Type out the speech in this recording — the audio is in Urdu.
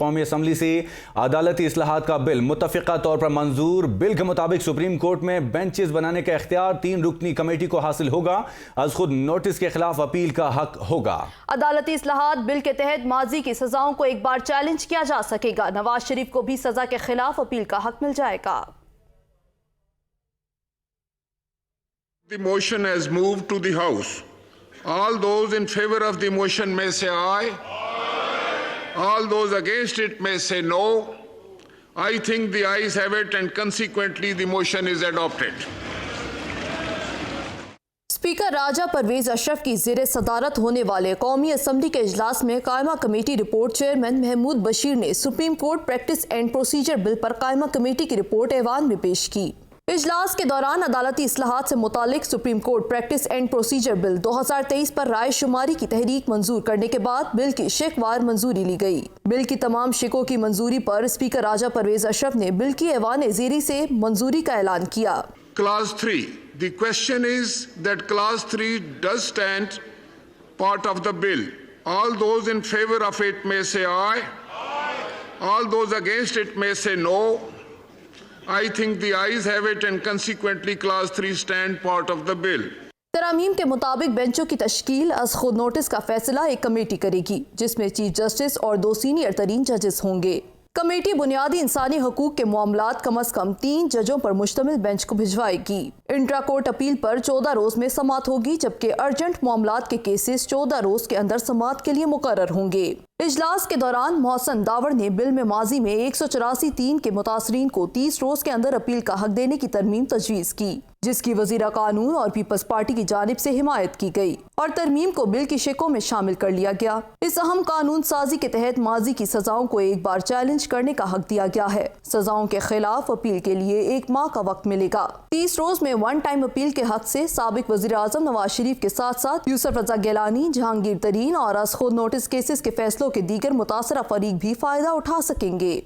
قومی اسمبلی سے عدالتی اصلاحات کا بل متفقہ طور پر منظور۔ بل کے مطابق سپریم کورٹ میں بینچز بنانے کا اختیار 3 رکنی کمیٹی کو حاصل ہوگا۔ از خود نوٹس کے خلاف اپیل کا حق ہوگا۔ عدالتی اصلاحات بل کے تحت ماضی کی سزاؤں کو ایک بار چیلنج کیا جا سکے گا۔ نواز شریف کو بھی سزا کے خلاف اپیل کا حق مل جائے گا۔ The motion has moved to the House. All those in favor of the motion may say aye. All those against it may say no. I think the ayes have it and consequently the motion is adopted. Speaker Raja Pervaiz Ashraf کی زیر صدارت ہونے والے قومی اسمبلی کے اجلاس میں قائمہ committee report chairman Mahmood Bashir نے supreme court practice and procedure bill پر قائمہ کمیٹی کی رپورٹ ایوان میں پیش کی۔ اجلاس کے دوران عدالتی اصلاحات سے متعلق supreme court practice and procedure bill 2023 پر رائے شماری کی تحریک منظور کرنے کے بعد بل کی شق وار منظوری لی گئی۔ بل کی تمام شقوں کی منظوری پر اسپیکر راجہ پرویز اشرف نے بل کی ایوان زیری سے منظوری کا اعلان کیا۔ Clause 3. The question is that Clause 3 does stand part of the bill. All those in favor of it may say aye. All those against it may say no. I think the ayes have it and consequently Clause 3 stand part of the bill. ترامیم کے مطابق بینچوں کی تشکیل از خود نوٹس کا فیصلہ ایک کمیٹی کرے گی جس میں چیف جسٹس اور 2 سینئر ترین ججز ہوں گے۔ کمیٹی بنیادی انسانی حقوق کے معاملات کم از کم 3 ججوں پر مشتمل بینچ کو بھجوائے گی۔ انٹرا کورٹ اپیل پر 14 روز میں سماعت ہوگی جبکہ ارجنٹ معاملات کے کیسز 14 روز کے اندر سماعت کے لیے مقرر ہوں گے۔ اجلاس کے دوران محسن داوڑ نے بل میں ماضی میں 184(3) کے متاثرین کو 30 روز کے اندر اپیل کا حق دینے کی ترمیم تجویز کی جس کی وزیر قانون اور پیپلز پارٹی کی جانب سے حمایت کی گئی اور ترمیم کو بل کی شقوں میں شامل کر لیا گیا۔ اس اہم قانون سازی کے تحت ماضی کی سزاؤں کو ایک بار چیلنج کرنے کا حق دیا گیا ہے۔ سزاؤں کے خلاف اپیل کے لیے 1 ماہ کا وقت ملے گا۔ 30 روز میں 1 ٹائم اپیل کے حق سے سابق وزیر اعظم نواز شریف کے ساتھ ساتھ یوسف رضا گیلانی، جہانگیر ترین اور از خود نوٹس کیسز کے فیصلوں کے دیگر متاثرہ فریق بھی فائدہ اٹھا سکیں گے۔